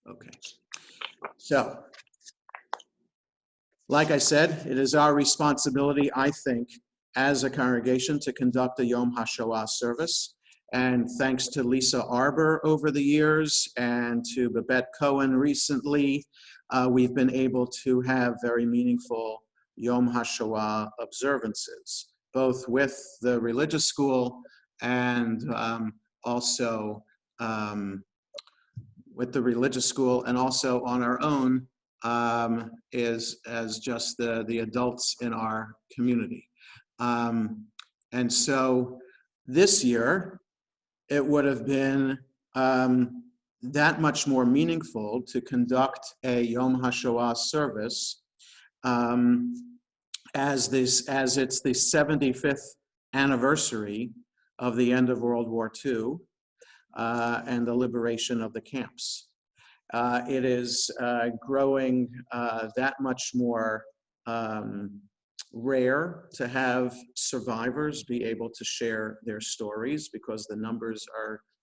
Okay. So, like I said, it is our responsibility, I think, as a congregation to conduct a Yom HaShoah service. And thanks to Lisa Arbor over the years and to Babette Cohen recently, we've been able to have very meaningful Yom HaShoah observances, both with the religious school and also with the religious school, and also on our own as just the adults in our community. And so this year, it would have been that much more meaningful to conduct a Yom HaShoah service as it's the 75th anniversary of the end of World War II and the liberation of the camps. It is growing that much more rare to have survivors be able to share their stories, because the numbers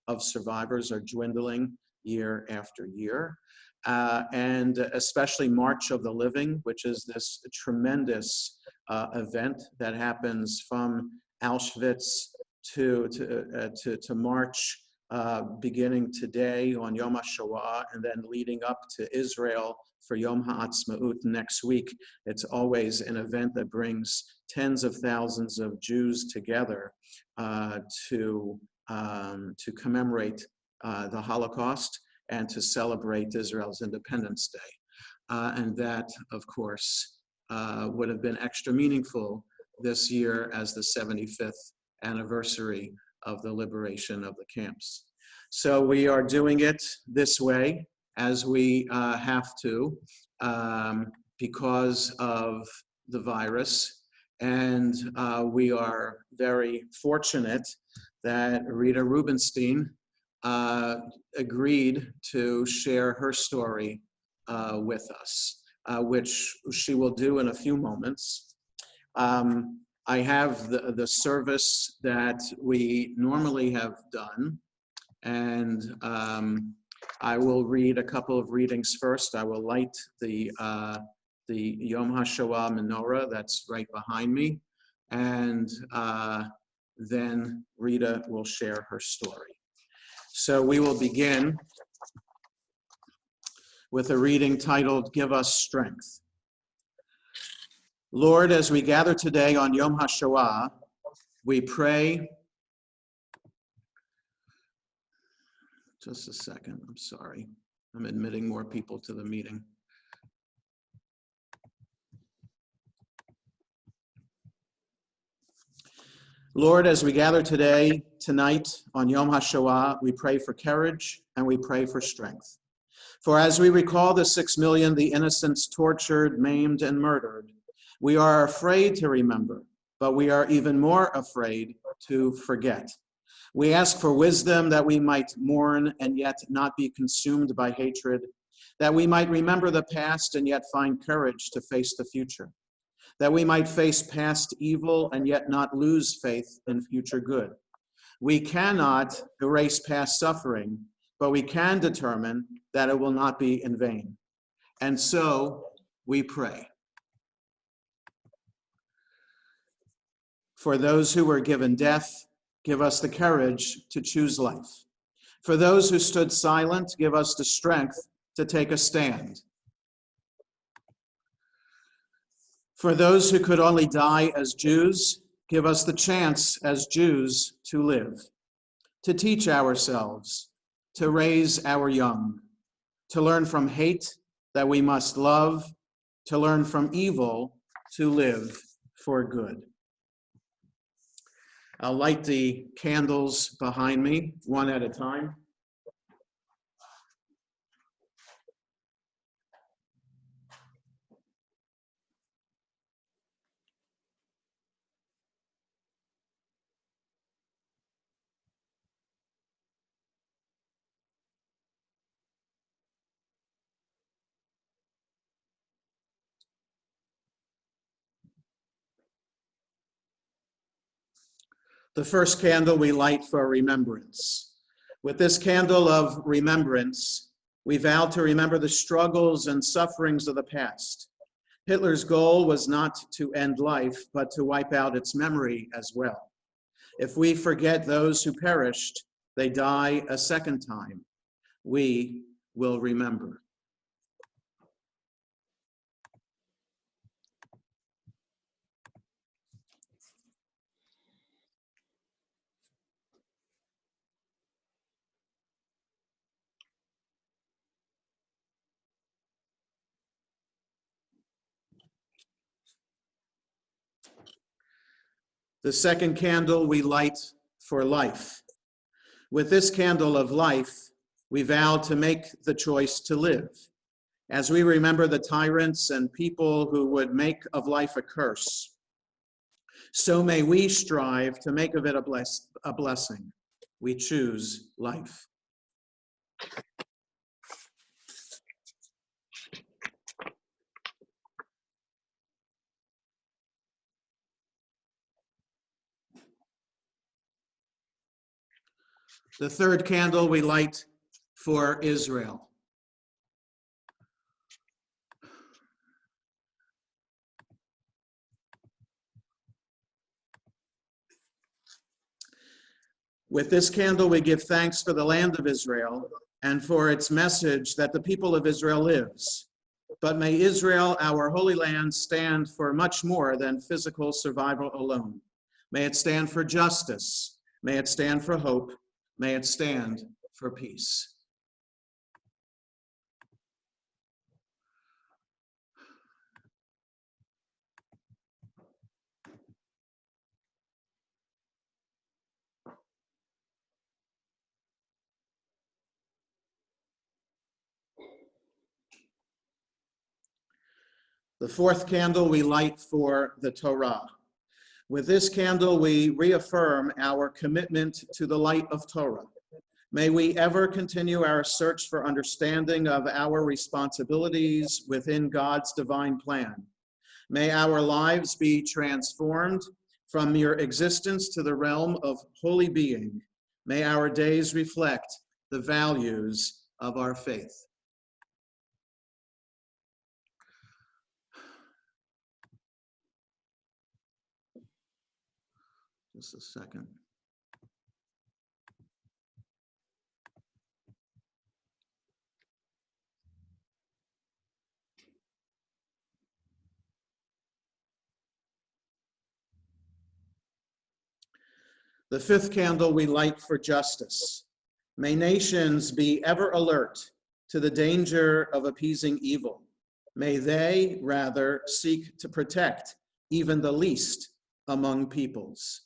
of survivors are dwindling year after year. And especially March of the Living, which is this tremendous event that happens from Auschwitz to March, beginning today on Yom HaShoah and then leading up to Israel for Yom HaAtzmaut next week. It's always an event that brings tens of thousands of Jews together to commemorate the Holocaust and to celebrate Israel's Independence Day. And that, of course, would have been extra meaningful this year as the 75th anniversary of the liberation of the camps. So we are doing it this way, as we have to, because of the virus. And we are very fortunate that Rita Rubinstein agreed to share her story with us, which she will do in a few moments. I have the service that we normally have done, and I will read a couple of readings first. I will light the Yom HaShoah menorah that's right behind me, and then Rita will share her story. So we will begin with a reading titled, "Give Us Strength." Lord, as we gather today on Yom HaShoah, we pray. Just a second, I'm sorry. I'm admitting more people to the meeting. Lord, as we gather tonight on Yom HaShoah, we pray for courage and we pray for strength. For as we recall the 6 million, the innocents tortured, maimed, and murdered, we are afraid to remember, but we are even more afraid to forget. We ask for wisdom that we might mourn and yet not be consumed by hatred, that we might remember the past and yet find courage to face the future, that we might face past evil and yet not lose faith in future good. We cannot erase past suffering, but we can determine that it will not be in vain. And so we pray. For those who were given death, give us the courage to choose life. For those who stood silent, give us the strength to take a stand. For those who could only die as Jews, give us the chance as Jews to live, to teach ourselves, to raise our young, to learn from hate that we must love, to learn from evil to live for good. I'll light the candles behind me, one at a time. The first candle we light for remembrance. With this candle of remembrance, We vowed to remember the struggles and sufferings of the past. Hitler's goal was not to end life, but to wipe out its memory as well. If we forget those who perished, they die a second time. We will remember. The second candle we light for life. With this candle of life, we vow to make the choice to live. As we remember the tyrants and people who would make of life a curse, so may we strive to make of it a blessing. We choose life. The third candle we light for Israel. With this candle, we give thanks for the land of Israel and for its message that the people of Israel lives. But may Israel, our holy land, stand for much more than physical survival alone. May it stand for justice. May it stand for hope. May it stand for peace. The fourth candle we light for the Torah. With this candle, we reaffirm our commitment to the light of Torah. May we ever continue our search for understanding of our responsibilities within God's divine plan. May our lives be transformed from mere existence to the realm of holy being. May our days reflect the values of our faith. Just a second. The fifth candle we light for justice. May nations be ever alert to the danger of appeasing evil. May they rather seek to protect even the least among peoples.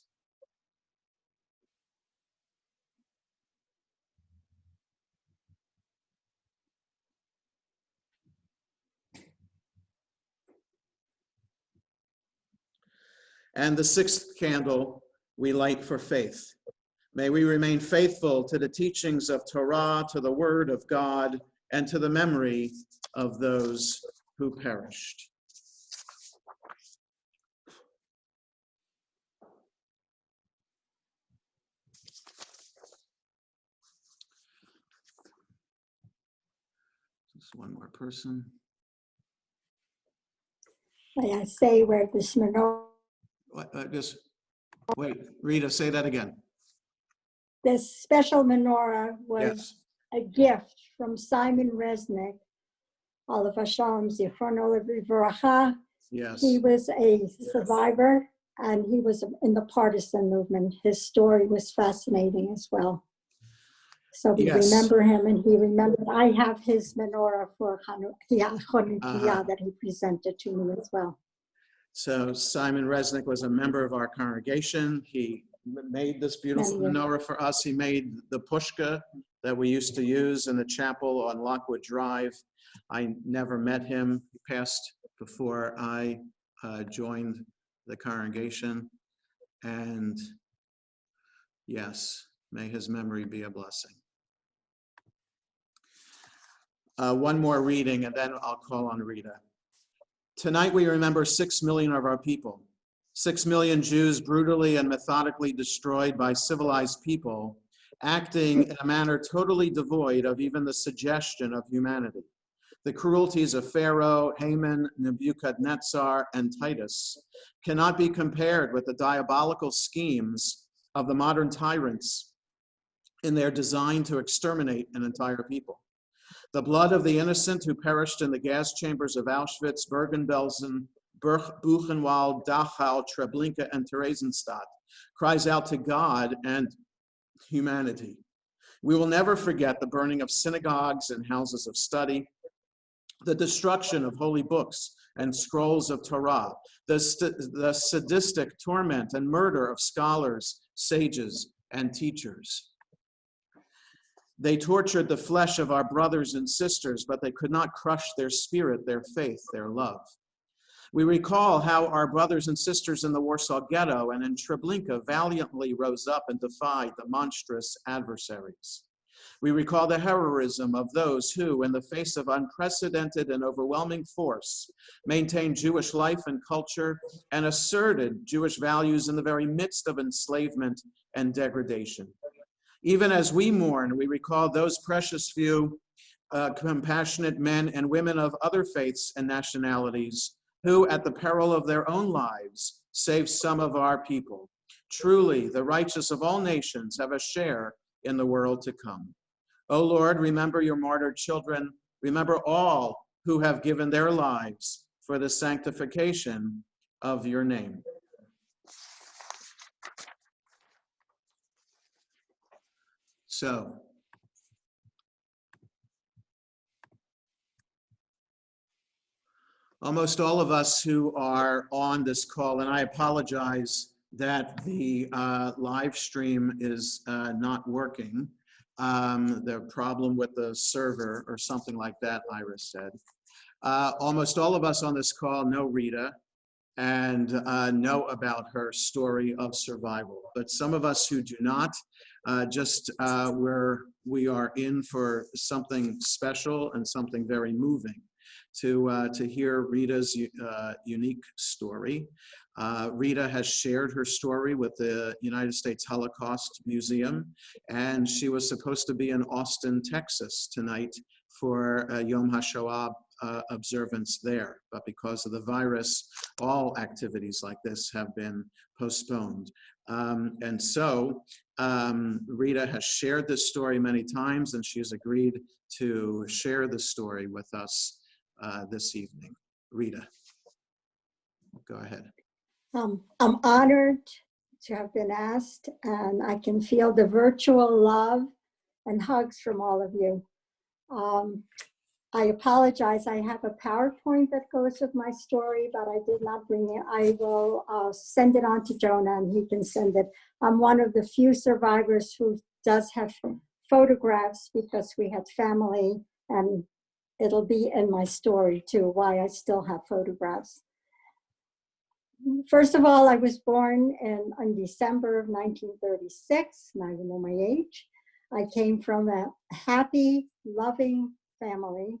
And the sixth candle we light for faith. May we remain faithful to the teachings of Torah, to the word of God, and to the memory of those who perished. Just one more person. May I say where this menorah? Just wait, Rita, say that again. This special menorah was Yes. a gift from Simon Resnick, Oliver Shalom Zichrono Livracha. Yes. He was a survivor and he was in the partisan movement. His story was fascinating as well. So we remember him, and he remembered. I have his menorah for Hanukkah that he presented to me as well. So Simon Resnick was a member of our congregation. He made this beautiful menorah for us. He made the pushka that we used to use in the chapel on Lockwood Drive. I never met him. He passed before I joined the congregation. And yes, may his memory be a blessing. One more reading, and then I'll call on Rita. Tonight we remember 6 million of our people. 6 million Jews brutally and methodically destroyed by civilized people acting in a manner totally devoid of even the suggestion of humanity. The cruelties of Pharaoh, Haman, Nebuchadnezzar, and Titus cannot be compared with the diabolical schemes of the modern tyrants in their design to exterminate an entire people. The blood of the innocent who perished in the gas chambers of Auschwitz, Bergen-Belsen, Buchenwald, Dachau, Treblinka, and Theresienstadt cries out to God and humanity. We will never forget the burning of synagogues and houses of study, the destruction of holy books and scrolls of Torah, the sadistic torment and murder of scholars, sages, and teachers. They tortured the flesh of our brothers and sisters, but they could not crush their spirit, their faith, their love. We recall how our brothers and sisters in the Warsaw Ghetto and in Treblinka valiantly rose up and defied the monstrous adversaries. We recall the heroism of those who, in the face of unprecedented and overwhelming force, maintained Jewish life and culture and asserted Jewish values in the very midst of enslavement and degradation. Even as we mourn, we recall those precious few compassionate men and women of other faiths and nationalities who, at the peril of their own lives, saved some of our people. Truly, the righteous of all nations have a share in the world to come. O Lord, remember your martyred children. Remember all who have given their lives for the sanctification of your name. So, almost all of us who are on this call, and I apologize that the live stream is not working. The problem with the server or something like that, Iris said. Almost all of us on this call know Rita and know about her story of survival. But some of us who do not, we are in for something special and something very moving to hear Rita's unique story. Rita has shared her story with the United States Holocaust Museum, and she was supposed to be in Austin, Texas tonight for Yom HaShoah observance there. But because of the virus, all activities like this have been postponed. And so Rita has shared this story many times, and she's agreed to share the story with us this evening. Rita, go ahead. I'm honored to have been asked, and I can feel the virtual love and hugs from all of you. I apologize, I have a PowerPoint that goes with my story, but I did not bring it. I will send it on to Jonah and he can send it. I'm one of the few survivors who does have photographs because we had family, and it'll be in my story too, why I still have photographs. First of all, I was born in December of 1936, now you know my age. I came from a happy, loving family.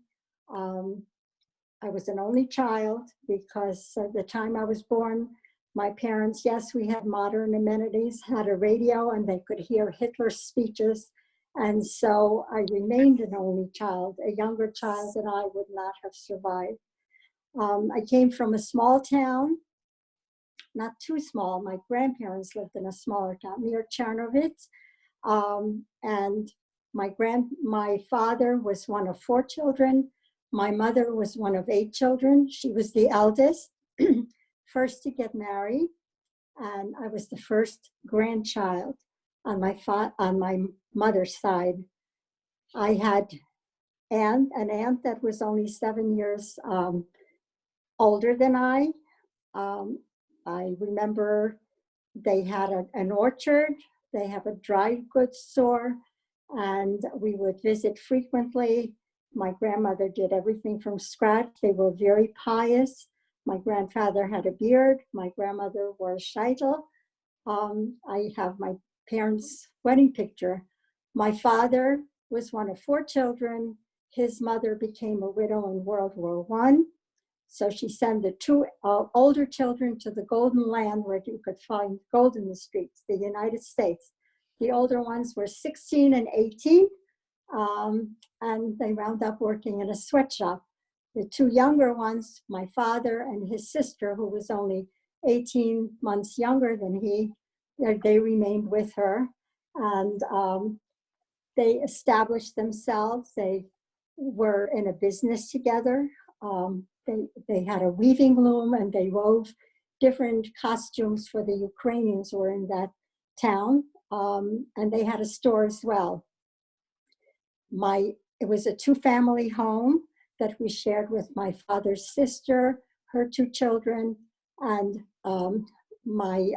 I was an only child because at the time I was born, my parents, yes, we had modern amenities, had a radio, and they could hear Hitler's speeches. And so I remained an only child, a younger child that I would not have survived. I came from a small town, not too small. My grandparents lived in a smaller town near Chernovitz. And my father was one of 4 children. My mother was one of 8 children. She was the eldest, first to get married. And I was the first grandchild on my mother's side. I had an aunt that was only 7 years older than I. I remember they had an orchard. They have a dry goods store, and we would visit frequently. My grandmother did everything from scratch. They were very pious. My grandfather had a beard. My grandmother wore a sheitel. I have my parents' wedding picture. My father was one of 4 children. His mother became a widow in World War I. So she sent the 2 older children to the Golden Land, where you could find gold in the streets, the United States. The older ones were 16 and 18, and they wound up working in a sweatshop. The two younger ones, my father and his sister, who was only 18 months younger than he, they remained with her. And they established themselves. They were in a business together. They had a weaving loom, and they wove different costumes for the Ukrainians who were in that town. And they had a store as well. It was a two-family home that we shared with my father's sister, her two children, and my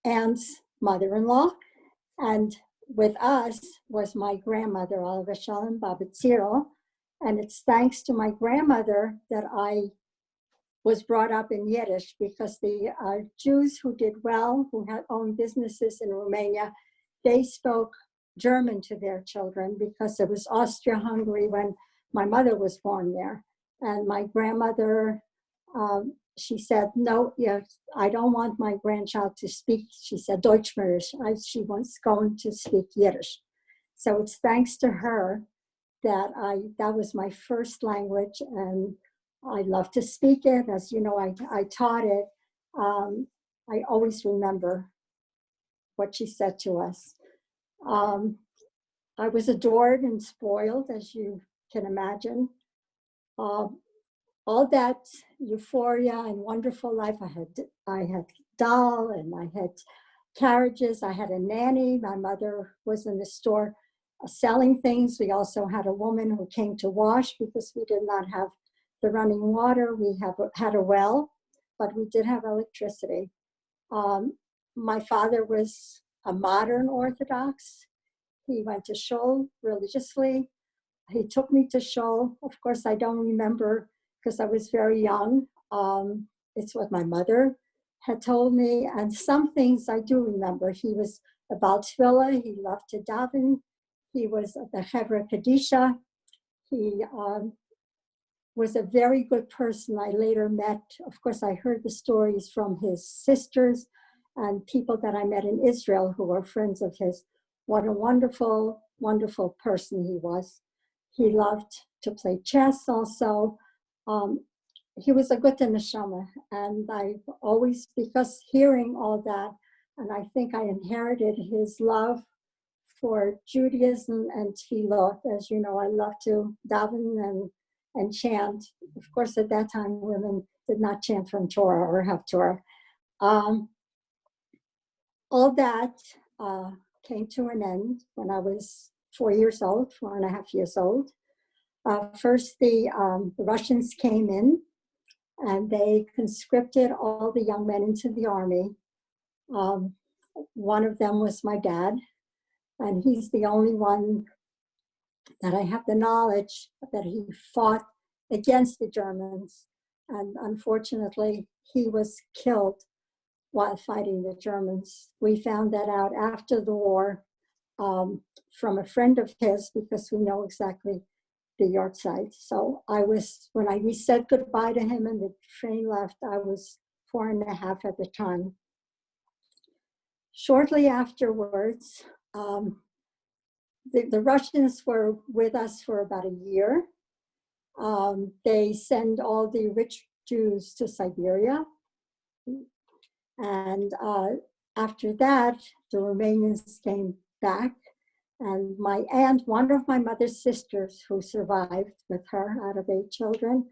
aunt's mother-in-law. And with us was my grandmother, Oliver Shalom Babatziro. And it's thanks to my grandmother that I was brought up in Yiddish, because the Jews who did well, who had owned businesses in Romania, they spoke German to their children, because it was Austria-Hungary when my mother was born there. And my grandmother, she said, no, I don't want my grandchild to speak, she said, Deutschmirisch. She was going to speak Yiddish. So it's thanks to her that that was my first language, and I love to speak it. As you know, I taught it. I always remember what she said to us. I was adored and spoiled, as you can imagine. All that euphoria and wonderful life. I had doll, and I had carriages. I had a nanny. My mother was in the store selling things. We also had a woman who came to wash, because we did not have the running water. We had a well, but we did have electricity. My father was a modern Orthodox. He went to shul religiously. He took me to shul. Of course, I don't remember, because I was very young. It's what my mother had told me. And some things I do remember. He was about tefillah. He loved to daven. He was the Chevra Kadisha. He was a very good person. I later met, of course, I heard the stories from his sisters and people that I met in Israel who were friends of his. What a wonderful, wonderful person he was. He loved to play chess also. He was a good neshama. And I always, because hearing all that, and I think I inherited his love for Judaism and tefillot. As you know, I love to daven and chant. Of course, at that time, women did not chant from Torah or have Torah. All that came to an end when I was 4.5 years old. First, the Russians came in, and they conscripted all the young men into the army. One of them was my dad, and he's the only one that I have the knowledge that he fought against the Germans. And unfortunately, he was killed while fighting the Germans. We found that out after the war from a friend of his, because we know exactly the yard site. So when we said goodbye to him and the train left, I was 4.5 at the time. Shortly afterwards, the Russians were with us for about a year. They send all the rich Jews to Siberia. And after that, the Romanians came back. And my aunt, one of my mother's sisters who survived with her out of 8 children,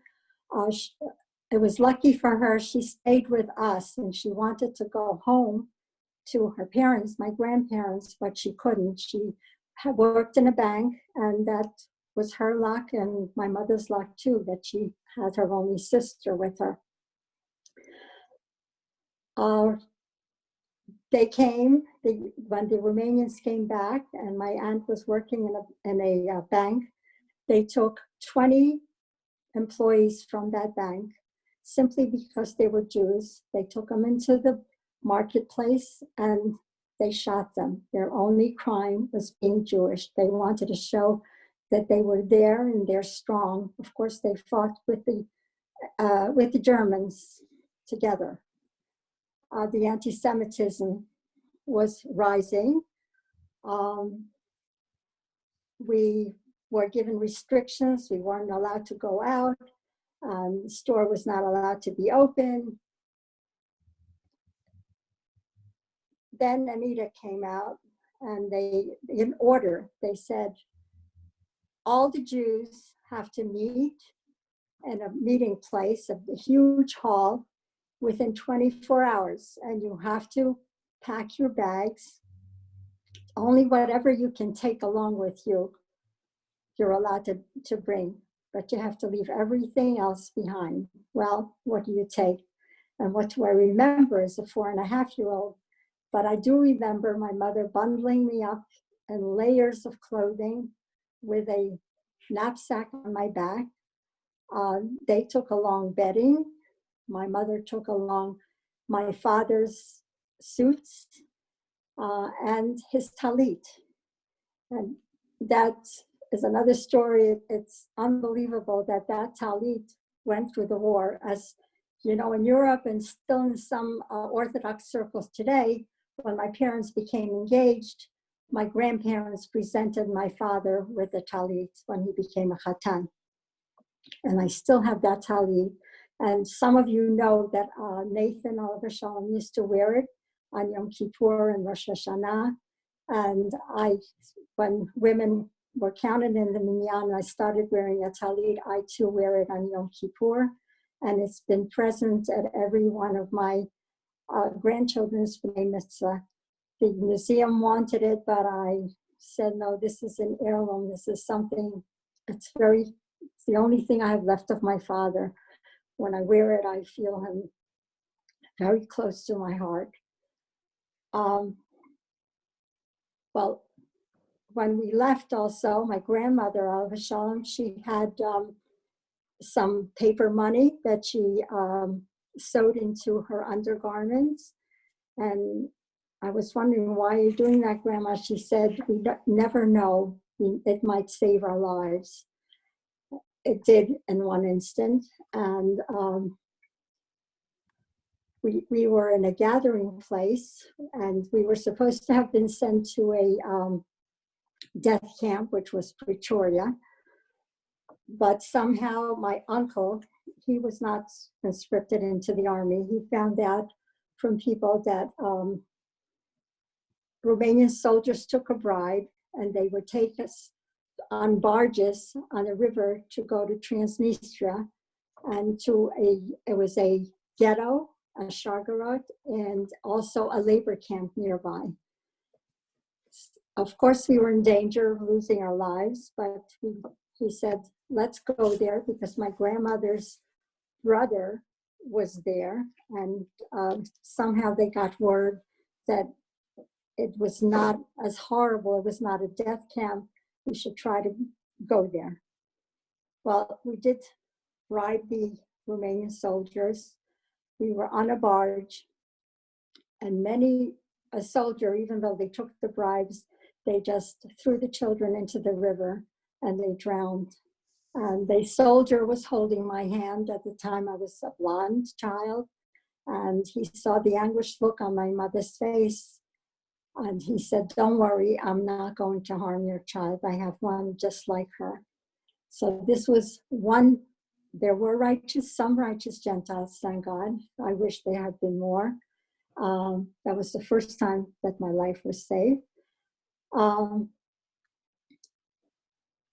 it was lucky for her, she stayed with us, and she wanted to go home to her parents, my grandparents, but she couldn't. She had worked in a bank, and that was her luck and my mother's luck too, that she had her only sister with her. They came, when the Romanians came back, and my aunt was working in a bank, they took 20 employees from that bank simply because they were Jews. They took them into the marketplace and they shot them. Their only crime was being Jewish. They wanted to show that they were there and they're strong. Of course, they fought with the Germans together. The anti-Semitism was rising. We were given restrictions. We weren't allowed to go out. The store was not allowed to be open. Then Anita came out, and in order, they said, all the Jews have to meet in a meeting place of the huge hall within 24 hours, and you have to pack your bags. Only whatever you can take along with you, you're allowed to bring, but you have to leave everything else behind. Well, what do you take? And what do I remember as a 4.5-year-old? But I do remember my mother bundling me up in layers of clothing with a knapsack on my back. They took along bedding. My mother took along my father's suits and his talit. And that is another story. It's unbelievable that talit went through the war. As you know, in Europe and still in some Orthodox circles today, when my parents became engaged, my grandparents presented my father with the talit when he became a chatan. And I still have that talit. And some of you know that Nathan Oliver Shalom used to wear it on Yom Kippur and Rosh Hashanah. And when women were counted in the minyan, I started wearing a talit. I too wear it on Yom Kippur. And it's been present at every one of my grandchildren's b'nai mitzvah. The museum wanted it, but I said, no, this is an heirloom. This is something, it's the only thing I have left of my father. When I wear it, I feel him very close to my heart. Well, when we left also, my grandmother, Oliver Shalom, she had some paper money that she sewed into her undergarments. And I was wondering, why are you doing that, Grandma? She said, we never know. It might save our lives. It did in one instant. And we were in a gathering place, and we were supposed to have been sent to a death camp, which was Pretoria. But somehow my uncle, he was not conscripted into the army. He found out from people that Romanian soldiers took a bribe, and they would take us on barges on a river to go to Transnistria and it was a ghetto, a Shargarot, and also a labor camp nearby. Of course, we were in danger of losing our lives, but he said, let's go there, because my grandmother's brother was there, and somehow they got word that it was not as horrible. It was not a death camp. We should try to go there. Well, we did bribe the Romanian soldiers. We were on a barge, and a soldier, even though they took the bribes, they just threw the children into the river and they drowned. And the soldier was holding my hand. At the time, I was a blonde child, and he saw the anguished look on my mother's face. And he said, don't worry, I'm not going to harm your child. I have one just like her. So this was one. There were some righteous Gentiles, thank God. I wish there had been more. That was the first time that my life was saved.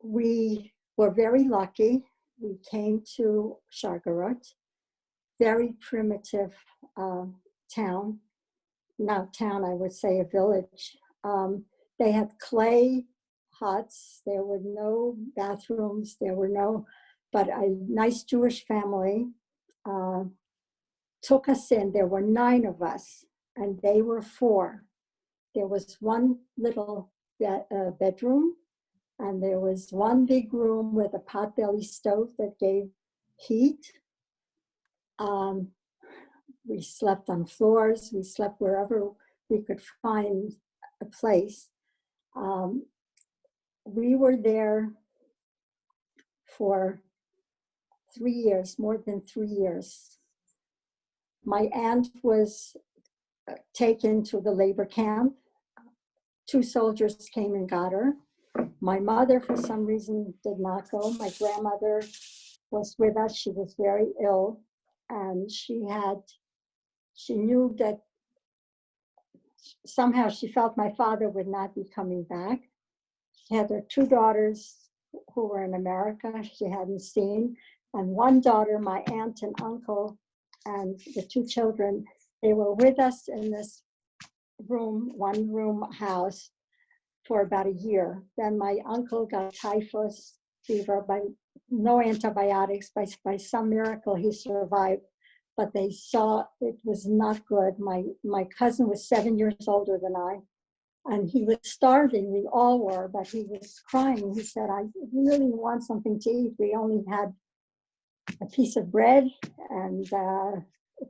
We were very lucky. We came to Shargarot, very primitive town. Not town, I would say a village. They had clay huts. There were no bathrooms. But a nice Jewish family took us in. There were 9 of us, and they were 4. There was one little bedroom, and there was one big room with a potbelly stove that gave heat. We slept on floors. We slept wherever we could find a place. We were there for 3 years, more than 3 years. My aunt was taken to the labor camp. 2 soldiers came and got her. My mother, for some reason, did not go. My grandmother was with us. She was very ill, and she knew that somehow she felt my father would not be coming back. She had her 2 daughters who were in America she hadn't seen, and 1 daughter, my aunt and uncle, and the 2 children, they were with us in this room, 1-room house for about a year. Then my uncle got typhus fever, by no antibiotics, by some miracle he survived, but they saw it was not good. My cousin was 7 years older than I, and he was starving. We all were, but he was crying. He said, I really want something to eat. We only had a piece of bread and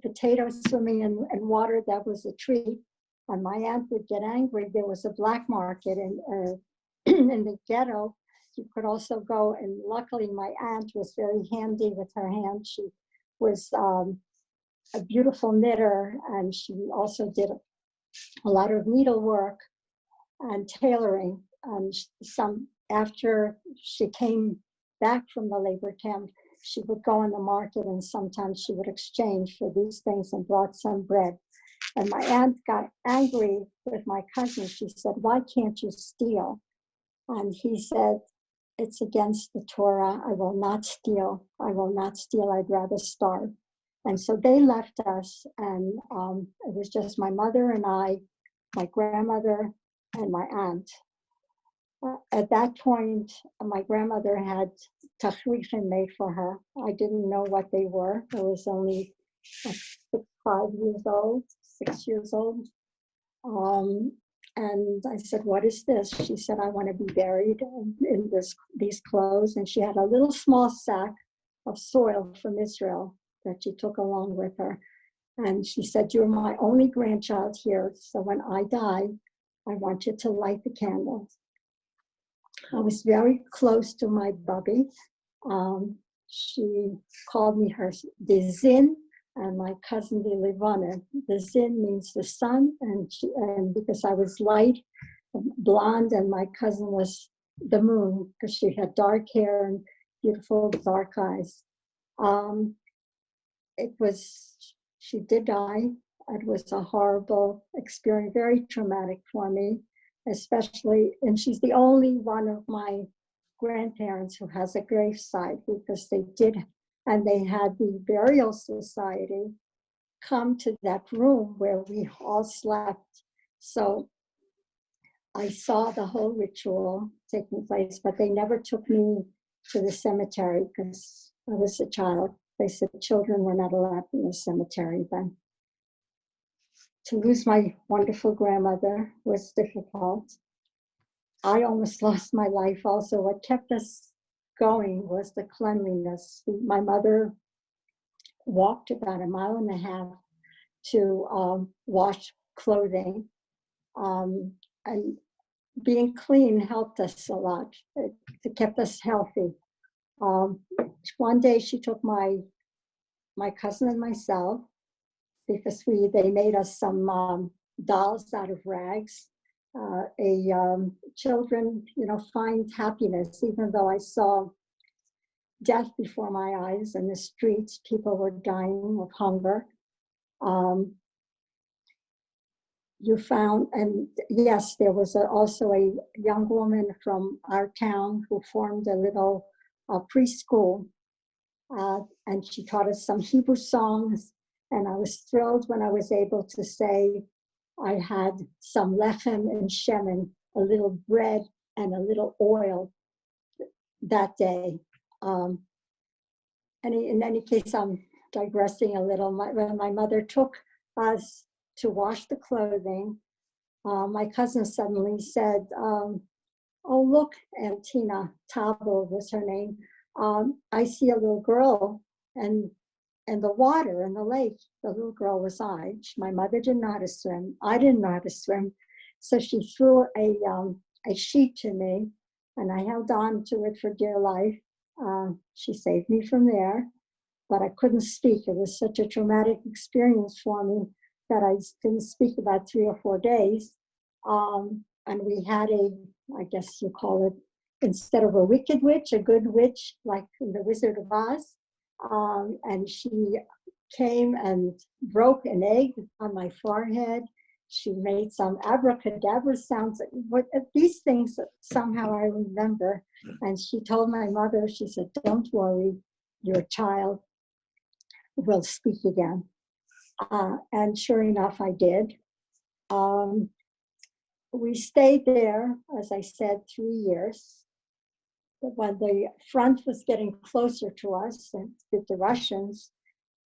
potatoes swimming in water. That was a treat. And my aunt would get angry. There was a black market in the ghetto. You could also go, and luckily my aunt was very handy with her hand. She was a beautiful knitter, and she also did a lot of needlework and tailoring. After she came back from the labor camp, she would go in the market, and sometimes she would exchange for these things and brought some bread. And my aunt got angry with my cousin. She said, why can't you steal? And he said, it's against the Torah. I will not steal. I will not steal. I'd rather starve. And so they left us, and it was just my mother and I, my grandmother, and my aunt. At that point, my grandmother had tachrichim made for her. I didn't know what they were. I was only 5 years old, 6 years old. And I said, what is this? She said, I want to be buried in these clothes. And she had a little small sack of soil from Israel that she took along with her. And she said, you're my only grandchild here. So when I die, I want you to light the candles. I was very close to my bubby. She called me the Zin, and my cousin the Livana. The Zin means the sun, and because I was light, blonde, and my cousin was the moon, because she had dark hair and beautiful dark eyes. She did die. It was a horrible experience, very traumatic for me, especially, and she's the only one of my grandparents who has a gravesite, because they had the burial society come to that room where we all slept. So I saw the whole ritual taking place, but they never took me to the cemetery because I was a child. They said children were not allowed in the cemetery then. To lose my wonderful grandmother was difficult. I almost lost my life also. What kept us going was the cleanliness. My mother walked about 1.5 miles to wash clothing. And being clean helped us a lot. It kept us healthy. One day she took my cousin and myself, because they made us some dolls out of rags. Children, find happiness, even though I saw death before my eyes in the streets. People were dying of hunger. You found, and yes, there was also a young woman from our town who formed a little preschool, and she taught us some Hebrew songs. And I was thrilled when I was able to say I had some lechem and shemen, a little bread and a little oil that day. In any case, I'm digressing a little. When my mother took us to wash the clothing, my cousin suddenly said, oh, look, Aunt Tina, Tabo was her name. I see a little girl and the water in the lake. The little girl was I. My mother didn't know how to swim. I didn't know how to swim. So she threw a sheet to me, and I held on to it for dear life. She saved me from there, but I couldn't speak. It was such a traumatic experience for me that I didn't speak about 3 or 4 days. And we had I guess you call it, instead of a wicked witch, a good witch, like in the Wizard of Oz. And she came and broke an egg on my forehead. She made some abracadabra sounds. These things somehow I remember. And she told my mother, she said, "Don't worry, your child will speak again." And sure enough, I did. We stayed there, as I said, 3 years. But when the front was getting closer to us and with the Russians,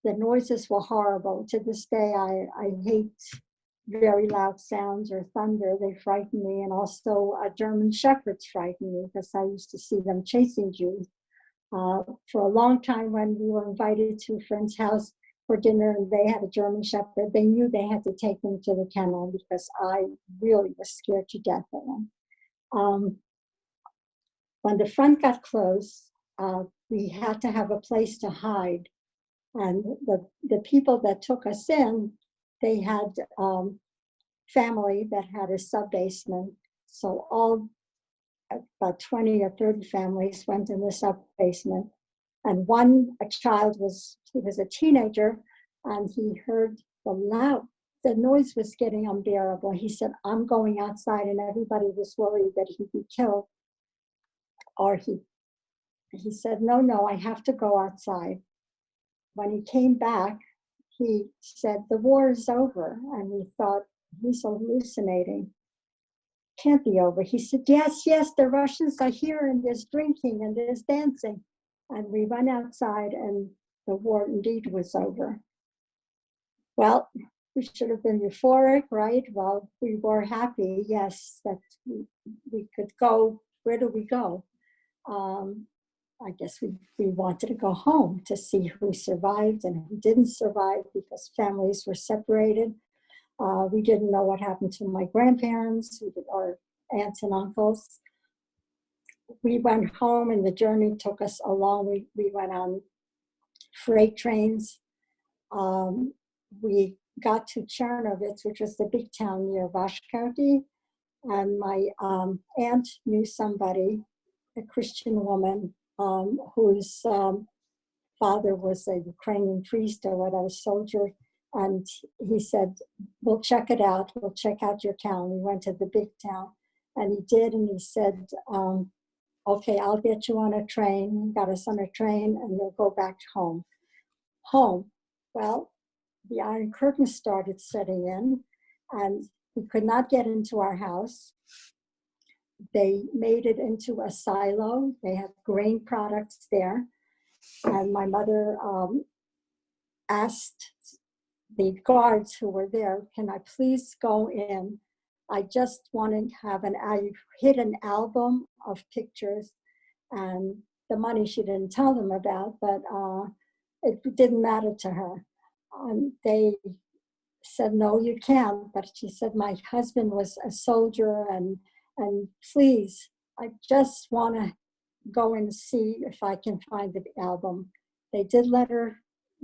the noises were horrible. To this day, I hate very loud sounds or thunder. They frighten me. And also German shepherds frighten me because I used to see them chasing Jews. For a long time, when we were invited to a friend's house for dinner and they had a German shepherd, they knew they had to take them to the kennel because I really was scared to death of them. When the front got close, we had to have a place to hide. And the people that took us in, they had family that had a sub-basement. So about 20 or 30 families went in the sub-basement. And a child he was a teenager, and he heard the noise was getting unbearable. He said, "I'm going outside," and everybody was worried that he'd be killed. Or he said, no, I have to go outside. When he came back, he said, "The war is over." And we thought, he's hallucinating. Can't be over. He said, yes, the Russians are here, and there's drinking and there's dancing. And we went outside, and the war indeed was over. Well, we should have been euphoric, right? Well, we were happy, yes, that we could go. Where do we go? I guess we wanted to go home to see who survived and who didn't survive because families were separated. We didn't know what happened to my grandparents, our aunts and uncles. We went home, and the journey took us along. We went on freight trains. We got to Chernovitz, which was the big town near Vashkauti, and my aunt knew somebody, a Christian woman, whose father was a Ukrainian priest or whatever, soldier. And he said, "We'll check it out. We'll check out your town." We went to the big town, and he did. And he said, "Okay, I'll get you on a train." He got us on a train, and you'll go back home. Home. Well, the Iron Curtain started setting in, and we could not get into our house. They made it into a silo. They had grain products there. And my mother asked the guards who were there, "Can I please go in? I just want to have I hid an album of pictures." And the money she didn't tell them about, but it didn't matter to her. They said, "No, you can't." But she said, "My husband was a soldier, and please, I just want to go and see if I can find the album." They did let her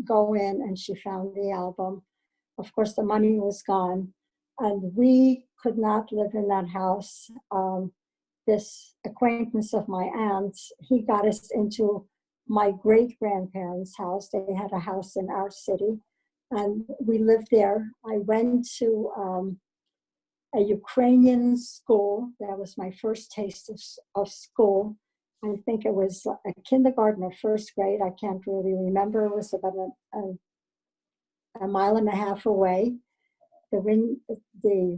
go in, and she found the album. Of course, the money was gone, and we could not live in that house. This acquaintance of my aunt's, he got us into my great-grandparents' house. They had a house in our city, and we lived there. I went to a Ukrainian school. That was my first taste of school. I think it was a kindergarten or first grade. I can't really remember. It was about a mile and a half away. The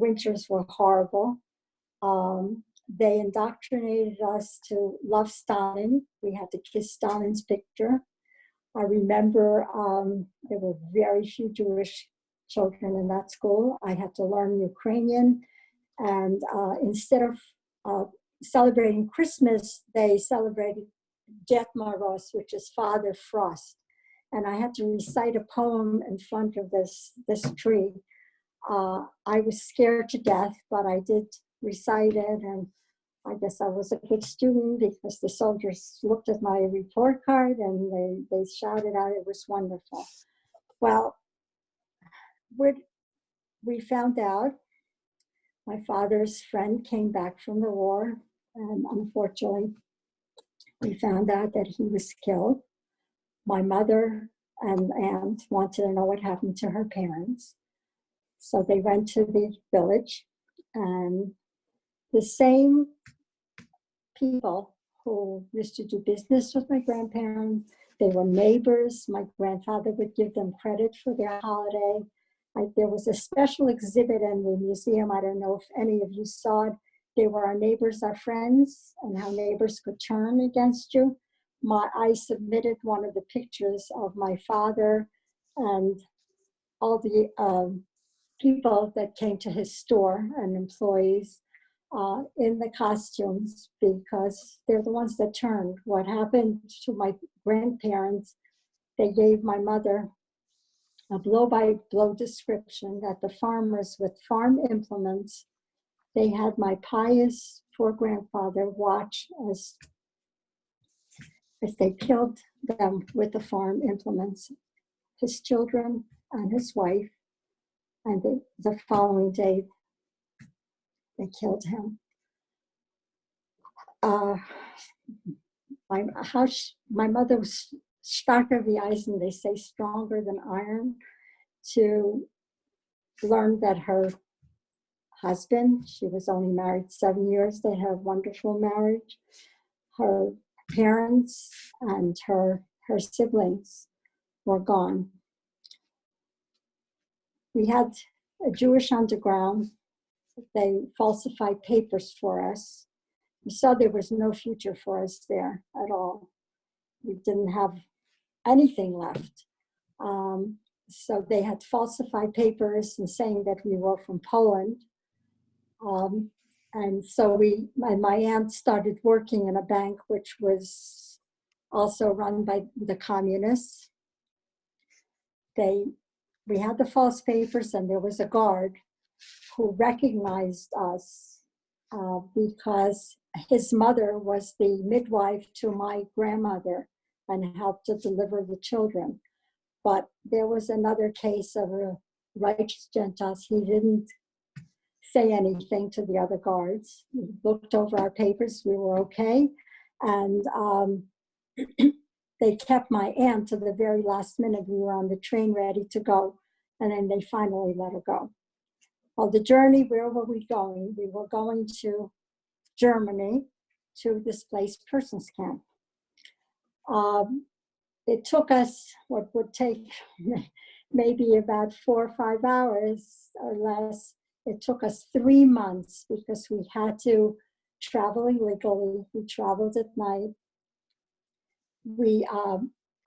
winters were horrible. They indoctrinated us to love Stalin. We had to kiss Stalin's picture. I remember there were very few Jewish children in that school. I had to learn Ukrainian. And instead of celebrating Christmas, they celebrated Ded Moroz, which is Father Frost. And I had to recite a poem in front of this tree. I was scared to death, but I did recite it, and I guess I was a good student because the soldiers looked at my report card and they shouted out. It was wonderful. Well, we found out my father's friend came back from the war, and unfortunately, we found out that he was killed. My mother and aunt wanted to know what happened to her parents. So they went to the village, and the same people who used to do business with my grandparents, they were neighbors. My grandfather would give them credit for their holiday. There was a special exhibit in the museum. I don't know if any of you saw it. They were Our Neighbors Are Friends, and how neighbors could turn against you. I submitted one of the pictures of my father and all the people that came to his store and employees in the costumes, because they're the ones that turned. What happened to my grandparents, they gave my mother a blow-by-blow description that the farmers with farm implements, they had my pious poor grandfather watch as they killed them with the farm implements, his children and his wife, and the following day, they killed him. My mother was starker wie Eisen, they say stronger than iron, to learn that her husband, she was only married 7 years, they had a wonderful marriage, her parents and her siblings were gone. We had a Jewish underground. They falsified papers for us. We saw there was no future for us there at all. We didn't have anything left. So they had falsified papers and saying that we were from Poland. And so my aunt started working in a bank, which was also run by the communists. We had the false papers, and there was a guard who recognized us because his mother was the midwife to my grandmother and helped to deliver the children. But there was another case of a righteous Gentiles. He didn't say anything to the other guards. We looked over our papers, we were okay. And they kept my aunt to the very last minute. We were on the train ready to go, and then they finally let her go. Well, the journey, where were we going? We were going to Germany, to displaced persons camp. It took us what would take maybe about 4 or 5 hours or less. It took us 3 months because we had to travel illegally. We traveled at night. We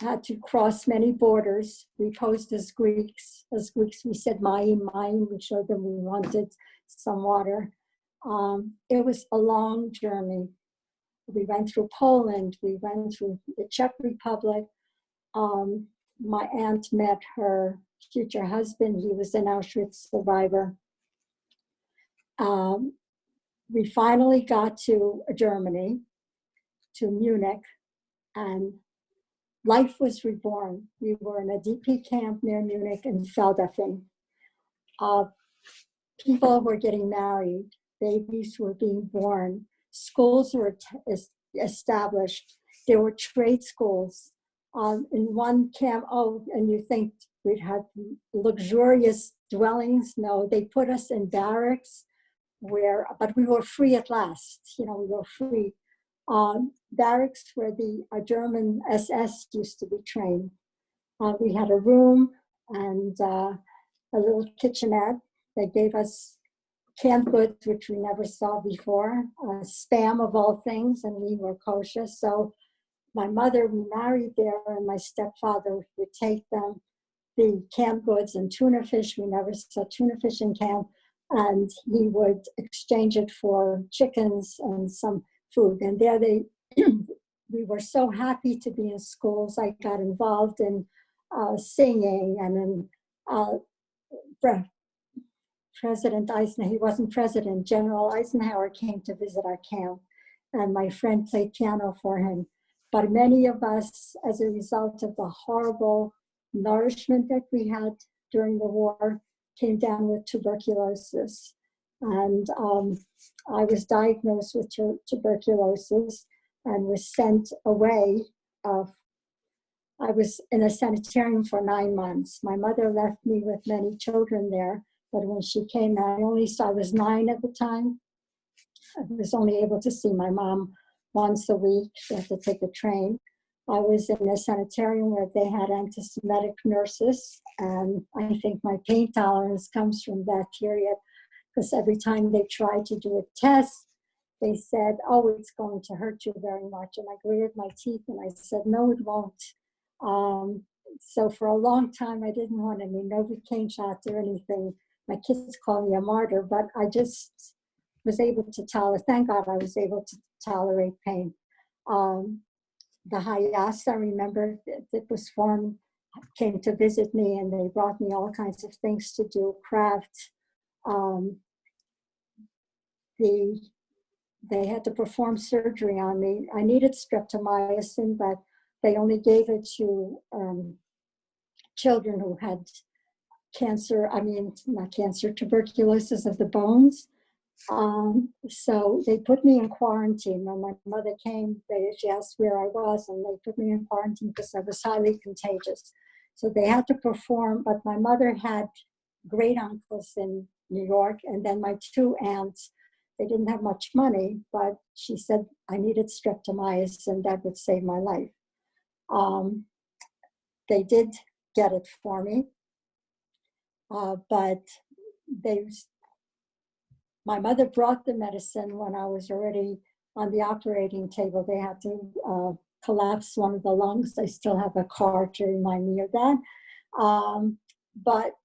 had to cross many borders. We posed as Greeks. As Greeks, we said, "Mayim, mayim." We showed them we wanted some water. It was a long journey. We went through Poland. We went through the Czech Republic. My aunt met her future husband. He was an Auschwitz survivor. We finally got to Germany, to Munich, and life was reborn. We were in a DP camp near Munich in Feldafing. People were getting married. Babies were being born. Schools were established. There were trade schools. In one camp, and you think we'd have luxurious dwellings? No, they put us in barracks but we were free at last. We were free. Barracks where the German SS used to be trained. We had a room and a little kitchenette. They gave us canned goods, which we never saw before, Spam of all things, and we were kosher. So my mother, we married there, and my stepfather would take them, the canned goods and tuna fish. We never saw tuna fish in camp. And he would exchange it for chickens and some food. And there we were so happy to be in schools. I got involved in singing, and then President Eisenhower, he wasn't president, General Eisenhower came to visit our camp, and my friend played piano for him. But many of us, as a result of the horrible nourishment that we had during the war, came down with tuberculosis. And I was diagnosed with tuberculosis and was sent away. I was in a sanitarium for 9 months. My mother left me with many children there, but when she came, I was 9 at the time. I was only able to see my mom once a week. She had to take a train. I was in a sanitarium where they had anti-Semitic nurses, and I think my pain tolerance comes from that period, because every time they tried to do a test, they said, "Oh, it's going to hurt you very much." And I gritted my teeth and I said, "No, it won't." So for a long time, I didn't want any Novocaine shots or anything. My kids call me a martyr, but I just was able to tolerate. Thank God I was able to tolerate pain. The HaShoah, I remember it was formed, came to visit me, and they brought me all kinds of things to do, craft. They had to perform surgery on me. I needed streptomycin, but they only gave it to children who had cancer, not cancer, tuberculosis of the bones. So they put me in quarantine. When my mother came, she asked where I was, and they put me in quarantine because I was highly contagious. So they had to perform, but my mother had great uncles in New York, and then my 2 aunts. They didn't have much money, but she said I needed streptomycin, that would save my life. They did get it for me, but my mother brought the medicine when I was already on the operating table. They had to collapse one of the lungs. I still have a card to remind me of that. But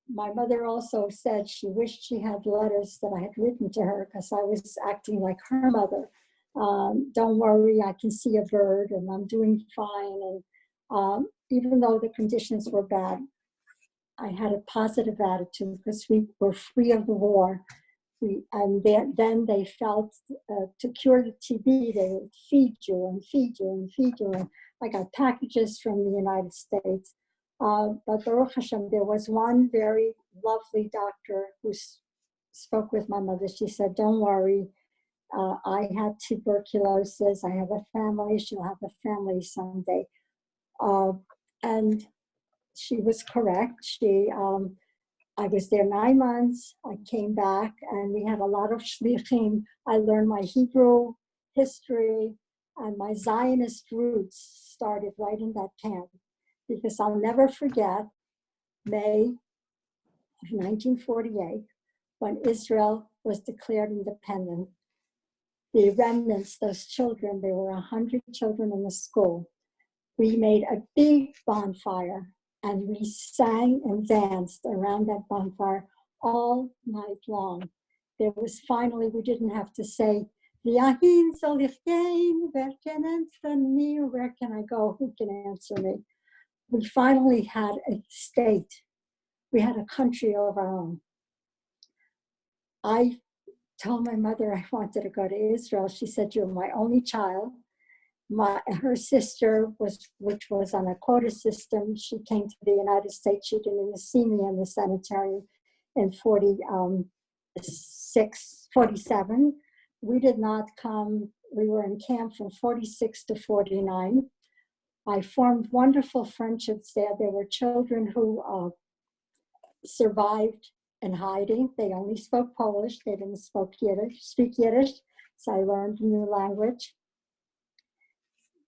my mother also said she wished she had letters that I had written to her, because I was acting like her mother. Don't worry, I can see a bird and I'm doing fine. And even though the conditions were bad, I had a positive attitude because we were free of the war. Then they felt to cure the TB, they would feed you and feed you and feed you. And I got packages from the United States. But Baruch Hashem, there was one very lovely doctor who spoke with my mother. She said, "Don't worry, I had tuberculosis. I have a family. She'll have a family someday." And she was correct. I was there 9 months. I came back, and we had a lot of shlichim. I learned my Hebrew history, and my Zionist roots started right in that camp. Because I'll never forget May of 1948, when Israel was declared independent. The remnants, those children, there were 100 children in the school. We made a big bonfire, and we sang and danced around that bonfire all night long. There was finally, we didn't have to say, "V'yahin solichkein, where can answer me, or where can I go, who can answer me?" We finally had a state. We had a country of our own. I told my mother I wanted to go to Israel. She said, "You're my only child." Her sister, which was on a quota system, she came to the United States. She didn't even see me in the sanitarium in 47. We did not come. We were in camp from 46 to 49. I formed wonderful friendships there. There were children who survived in hiding. They only spoke Polish. They didn't speak Yiddish. So I learned a new language.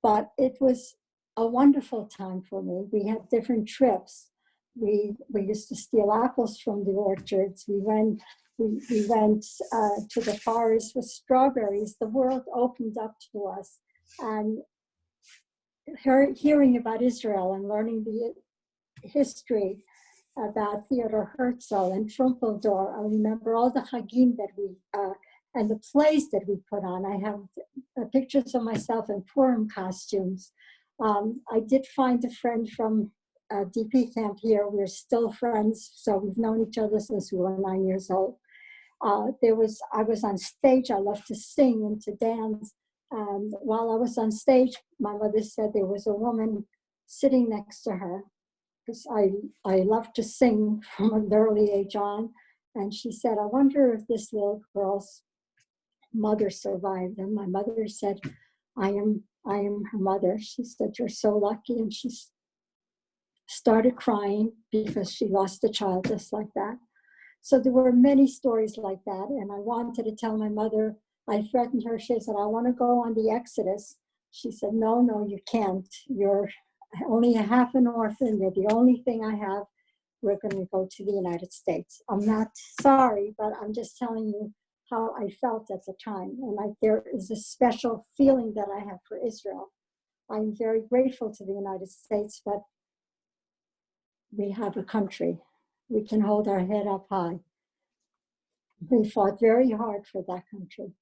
But it was a wonderful time for me. We had different trips. We used to steal apples from the orchards. We went to the forest with strawberries. The world opened up to us. And hearing about Israel and learning the history about Theodor Herzl and Trumpeldor. I remember all the Hagim that we, and the plays that we put on. I have pictures of myself in Purim costumes. I did find a friend from DP camp here. We're still friends, so we've known each other since we were 9 years old. I was on stage. I loved to sing and to dance. And while I was on stage, my mother said there was a woman sitting next to her, because I love to sing from an early age on. And she said, I wonder if this little girl's mother survived. And my mother said, I am her mother. She said, you're so lucky. And she started crying because she lost a child just like that. So there were many stories like that. And I wanted to tell my mother, I threatened her. She said, I want to go on the Exodus. She said, no, you can't. You're only a half an orphan. You're the only thing I have. We're going to go to the United States. I'm not sorry, but I'm just telling you how I felt at the time. And there is a special feeling that I have for Israel. I'm very grateful to the United States, but we have a country. We can hold our head up high. We fought very hard for that country.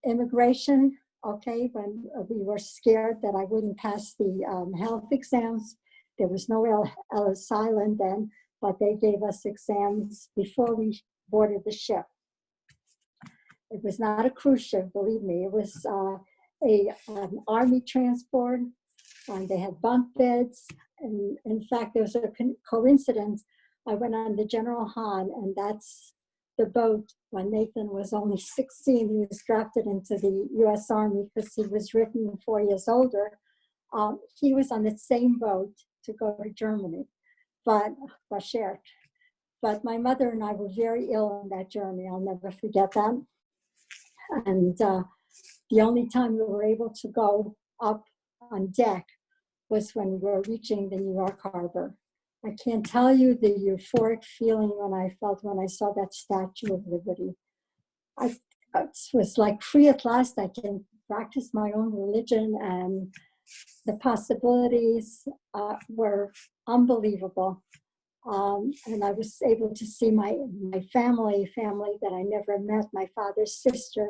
Immigration, okay, when we were scared that I wouldn't pass the health exams. There was no Ellis Island then, but they gave us exams before we boarded the ship. It was not a cruise ship, believe me. It was an army transport, and they had bunk beds. And in fact, there was a coincidence. I went on the General Hahn, and that's the boat when Nathan was only 16. He was drafted into the U.S. Army because he was written 4 years older. He was on the same boat to go to Germany, but shared. But my mother and I were very ill on that journey. I'll never forget that. And the only time we were able to go up on deck was when we were reaching the New York harbor. I can't tell you the euphoric feeling I felt when I saw that Statue of Liberty. It was like free at last. I can practice my own religion, and the possibilities were unbelievable. And I was able to see my family that I never met, my father's sister.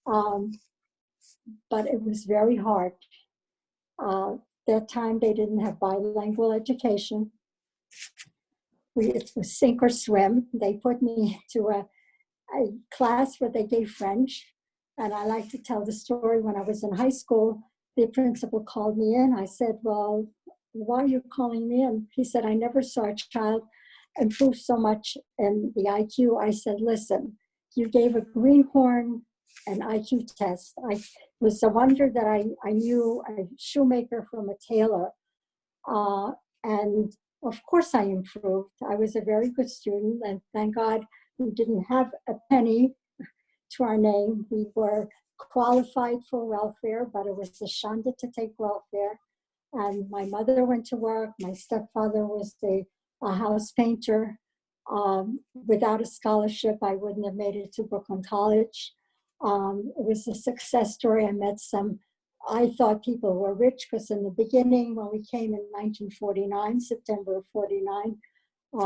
But it was very hard. That time they didn't have bilingual education. It was sink or swim. They put me to a class where they gave French. And I like to tell the story. When I was in high school, the principal called me in. I said, well, why are you calling me in? He said, I never saw a child improve so much in the IQ. I said, listen, you gave a greenhorn an IQ test. It was a wonder that I knew a shoemaker from a tailor. And of course I improved. I was a very good student, and thank God we didn't have a penny to our name. We were qualified for welfare, but it was a shanda to take welfare. And my mother went to work. My stepfather was a house painter. Without a scholarship, I wouldn't have made it to Brooklyn College. It was a success story. I thought people were rich because in the beginning, when we came in 1949, September of 49,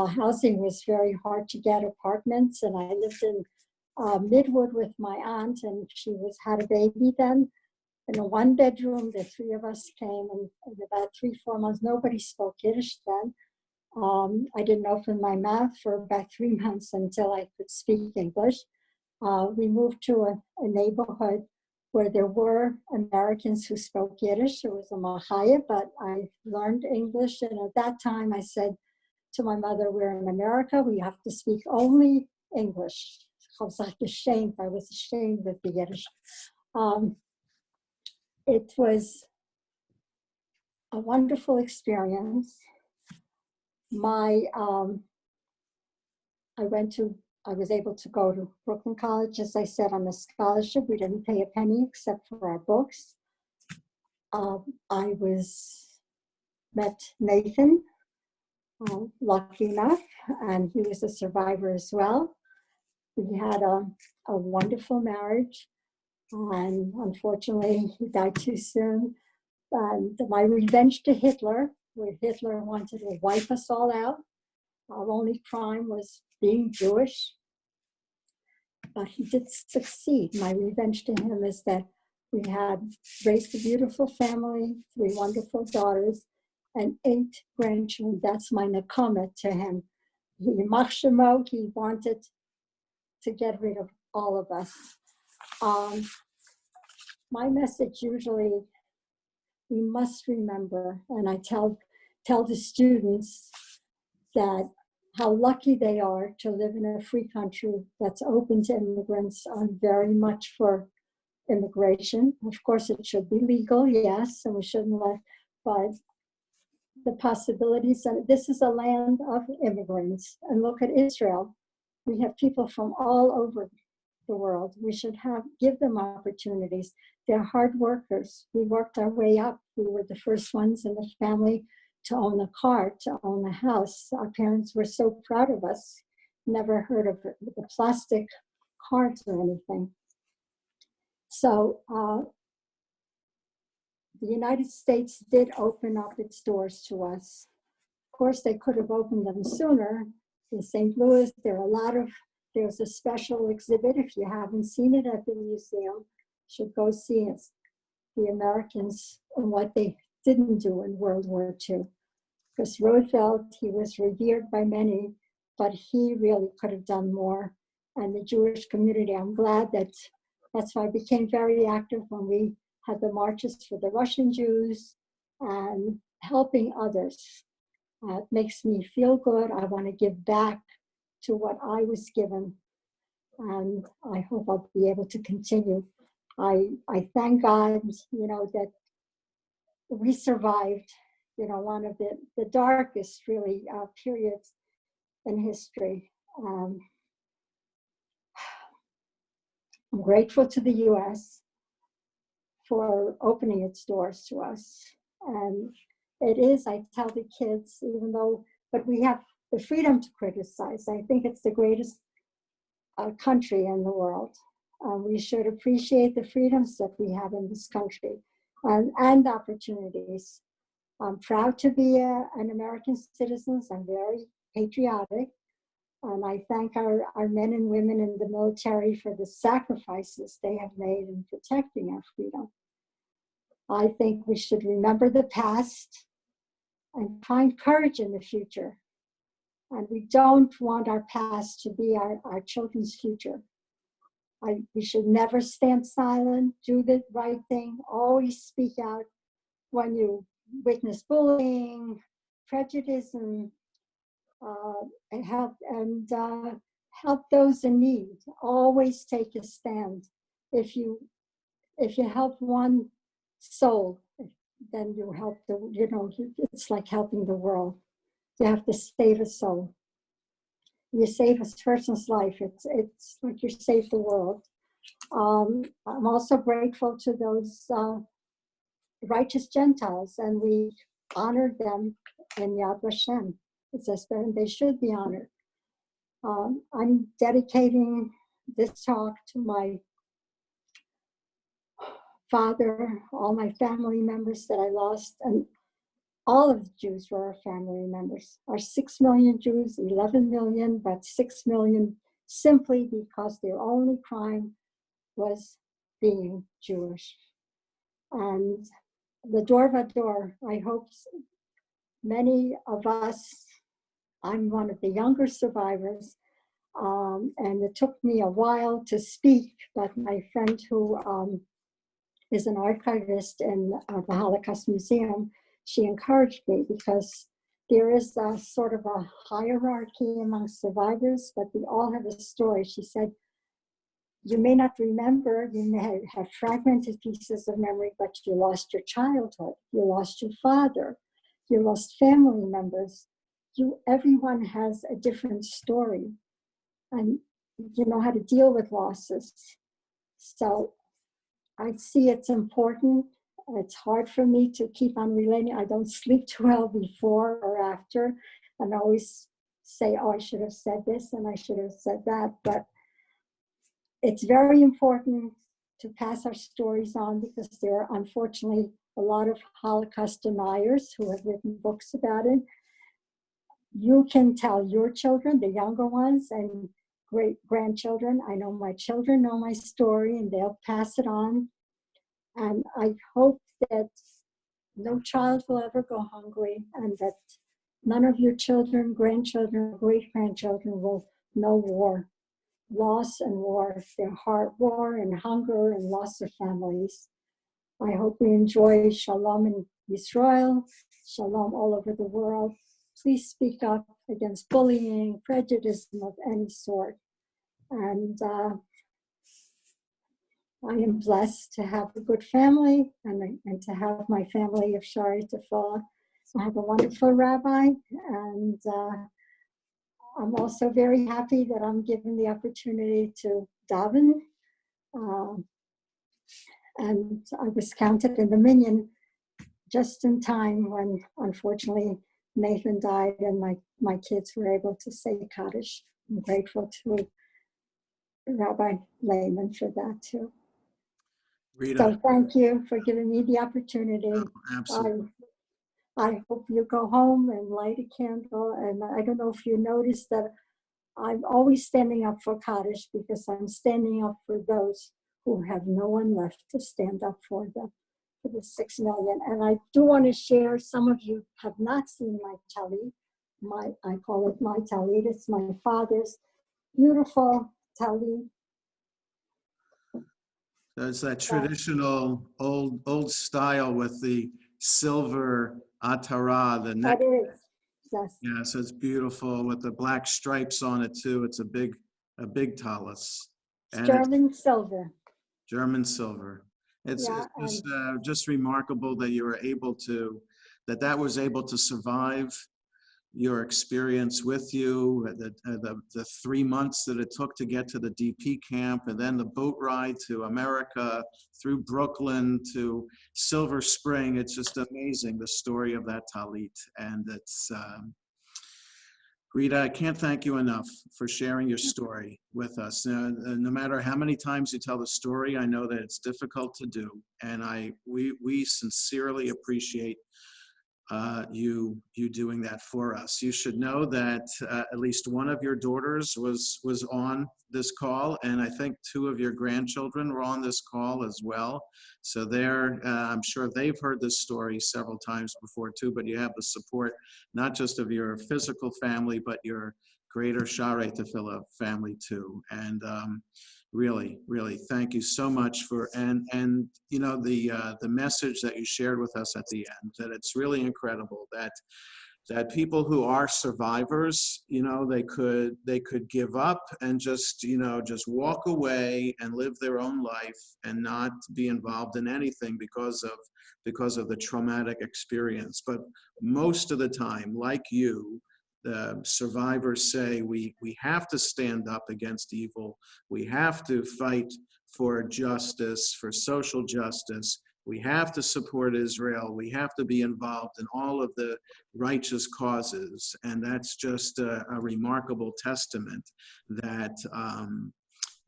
housing was very hard to get, apartments. And I lived in Midwood with my aunt, and she had a baby then. In a one bedroom, the three of us came, and in about 3-4 months, nobody spoke Yiddish then. I didn't open my mouth for about 3 months until I could speak English. We moved to a neighborhood where there were Americans who spoke Yiddish. It was a Mahaya, but I learned English. And at that time, I said to my mother, we're in America, we have to speak only English. I was ashamed of the Yiddish. It was a wonderful experience. I was able to go to Brooklyn College, as I said, on a scholarship. We didn't pay a penny except for our books. I met Nathan, lucky enough, and he was a survivor as well. We had a wonderful marriage, and unfortunately, he died too soon. And my revenge to Hitler, where Hitler wanted to wipe us all out. Our only crime was being Jewish, but he did succeed. My revenge to him is that we had raised a beautiful family, 3 wonderful daughters, and 8 grandchildren. That's my nakama to him. He wanted to get rid of all of us. My message usually, we must remember, and I tell tell the students that how lucky they are to live in a free country that's open to immigrants. I'm very much for immigration. Of course, it should be legal, yes, and we shouldn't let, but the possibilities, and this is a land of immigrants. And look at Israel. We have people from all over the world. We should give them opportunities. They're hard workers. We worked our way up. We were the first ones in the family to own a car, to own a house. Our parents were so proud of us. Never heard of the plastic cards or anything. So the United States did open up its doors to us. Of course, they could have opened them sooner. In St. Louis, there's a special exhibit. If you haven't seen it at the museum, you should go see it. The Americans and what they didn't do in World War II. Because Roosevelt, he was revered by many, but he really could have done more. And the Jewish community, I'm glad that's why I became very active when we had the marches for the Russian Jews and helping others. It makes me feel good. I want to give back to what I was given. And I hope I'll be able to continue. I thank God, that we survived, one of the darkest really periods in history. I'm grateful to the US for opening its doors to us. And it is, I tell the kids, but we have the freedom to criticize. I think it's the greatest country in the world. We should appreciate the freedoms that we have in this country and opportunities. I'm proud to be an American citizen. I'm very patriotic. And I thank our men and women in the military for the sacrifices they have made in protecting our freedom. I think we should remember the past and find courage in the future. And we don't want our past to be our children's future. We should never stand silent, do the right thing, always speak out when you witness bullying, prejudice, and help those in need. Always take a stand. If you help one soul, then you help it's like helping the world. You have to save a soul. You save a person's life. It's like you save the world. I'm also grateful to those righteous Gentiles, and we honored them in Yad Vashem. They should be honored. I'm dedicating this talk to my father, all my family members that I lost, and all of the Jews were our family members. Our 6 million Jews, 11 million, but 6 million simply because their only crime was being Jewish. And the door by door, I hope many of us, I'm one of the younger survivors, and it took me a while to speak, but my friend who is an archivist in the Holocaust Museum, she encouraged me because there is a sort of a hierarchy among survivors, but we all have a story. She said, you may not remember, you may have fragmented pieces of memory, but you lost your childhood, you lost your father, you lost family members. Everyone has a different story, and you know how to deal with losses. So I see it's important. It's hard for me to keep on relating. I don't sleep too well before or after, and I always say, oh, I should have said this and I should have said that. But it's very important to pass our stories on because there are unfortunately a lot of Holocaust deniers who have written books about it. You can tell your children, the younger ones, and great grandchildren. I know my children know my story and they'll pass it on. And I hope that no child will ever go hungry and that none of your children, grandchildren, great-grandchildren will know war, loss and war, their heart war and hunger and loss of families. I hope we enjoy Shalom in Israel shalom all over the world. Please speak up against bullying, prejudice of any sort. And I am blessed to have a good family and to have my family of Shari Tefillah. I have a wonderful rabbi, and I'm also very happy that I'm given the opportunity to daven. And I was counted in the minyan just in time when, unfortunately, Nathan died and my kids were able to say Kaddish. I'm grateful to Rabbi Lehman for that too. Rita. So thank you for giving me the opportunity. Oh, absolutely. I hope you go home and light a candle. And I don't know if you noticed that I'm always standing up for Kaddish because I'm standing up for those who have no one left to stand up for them, for the 6 million. And I do want to share, some of you have not seen my talit. I call it my talit. It's my father's beautiful talit. There's that traditional old style with the silver atara, the neck. That is, yes. Yes, it's beautiful with the black stripes on it too. It's a big talis. And German silver. German silver. It's just remarkable that you were able to, that was able to survive your experience with you, the 3 months that it took to get to the DP camp, and then the boat ride to America, through Brooklyn to Silver Spring. It's just amazing, the story of that talit. And it's, Rita, I can't thank you enough for sharing your story with us. No matter how many times you tell the story, I know that it's difficult to do. And we sincerely appreciate you doing that for us. You should know that at least one of your daughters was on this call, and I think 2 of your grandchildren were on this call as well. So I'm sure they've heard this story several times before too, but you have the support not just of your physical family, but your greater Shari Tefillah family too. And really, really, thank you so much for, and you know, the message that you shared with us at the end, that it's really incredible that people who are survivors, you know, they could give up and just, you know, just walk away and live their own life and not be involved in anything because of the traumatic experience. But most of the time, like you, the survivors say, we have to stand up against evil. We have to fight for justice, for social justice. We have to support Israel. We have to be involved in all of the righteous causes. And that's just a remarkable testament that,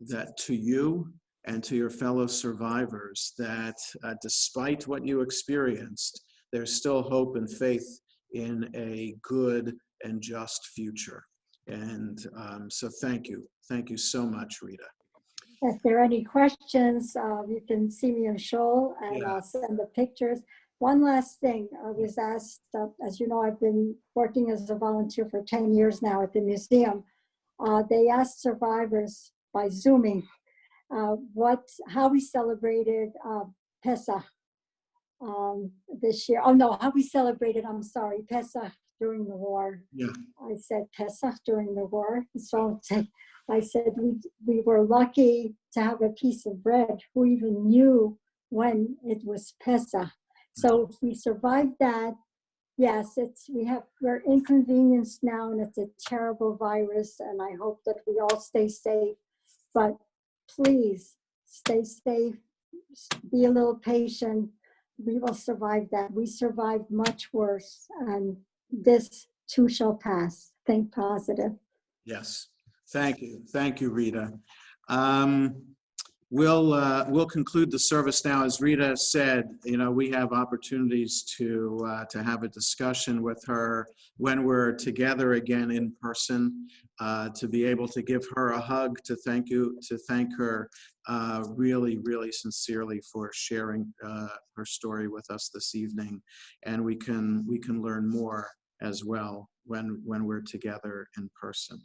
that to you and to your fellow survivors, that despite what you experienced, there's still hope and faith in a good and just future. And so thank you. Thank you so much, Rita. If there are any questions, you can see me on Shoal, and I'll send the pictures. One last thing, I was asked, as you know, I've been working as a volunteer for 10 years now at the museum. They asked survivors by Zooming how we celebrated Pesach this year. Oh no, how we celebrated, I'm sorry, Pesach during the war. Yeah. I said Pesach during the war. So I said we were lucky to have a piece of bread. Who even knew when it was Pesach? So if we survived that, yes, we're inconvenienced now, and it's a terrible virus, and I hope that we all stay safe. But please stay safe, be a little patient. We will survive that. We survived much worse, and this too shall pass. Think positive. Yes. Thank you, Rita. We'll conclude the service now. As Rita said, you know, we have opportunities to have a discussion with her when we're together again in person, to be able to give her a hug, to thank her really, really sincerely for sharing her story with us this evening, and we can learn more as well when we're together in person.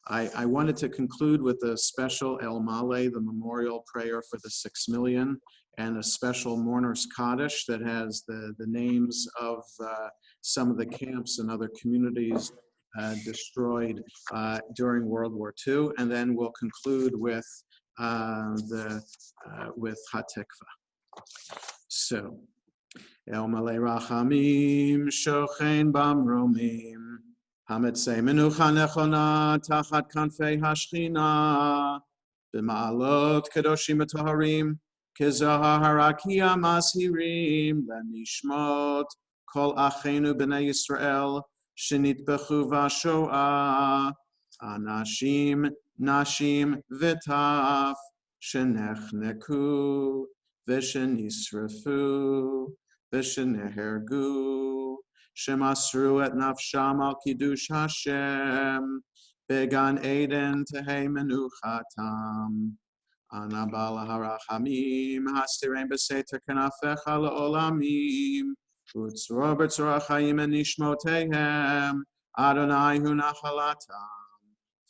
I wanted to conclude with a special El Male, the memorial prayer for the 6 million, and a special Mourner's Kaddish that has the names of some of the camps and other communities destroyed during World War II, and then we'll conclude with with HaTikva. So, El Male Rachamim Shochen Bamromim Hametzei Menucha Nechona Tachat Kanfei Hashchina B'ma'alot Kedoshim Etoharim Kezahar Harakia Mashirim Lenishmot Kol Achenu B'nei Yisrael Shenitbechu VaShoah Anashim Nashim V'taf Shenechneku V'shenisrefu V'shenehergu Shemasru et nafsham al kiddush Hashem Began Eden tehei menuchatam Anabala harachamim Hastirem b'seter kenafecha la'olamim Utzro b'tzor ha'chaim en nishmotehem Adonai hu nachalatam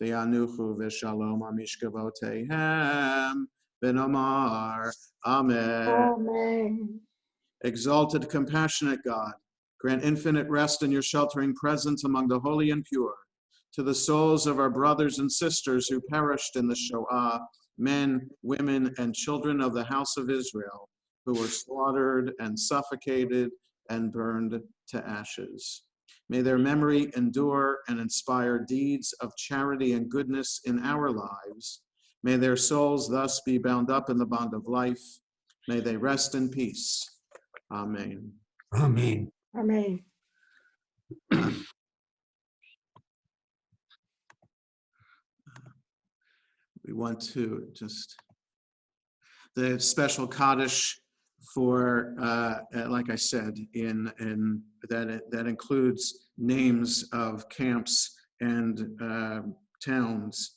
V'yanuchu v'shalom amishkavotehem V'nomar Amen. Amen. Exalted, compassionate God, grant infinite rest in your sheltering presence among the holy and pure. To the souls of our brothers and sisters who perished in the Shoah, men, women, and children of the house of Israel, who were slaughtered and suffocated and burned to ashes. May their memory endure and inspire deeds of charity and goodness in our lives. May their souls thus be bound up in the bond of life. May they rest in peace. Amen. Amen. Amen. We want to just, the special Kaddish for, like I said, in that includes names of camps and towns.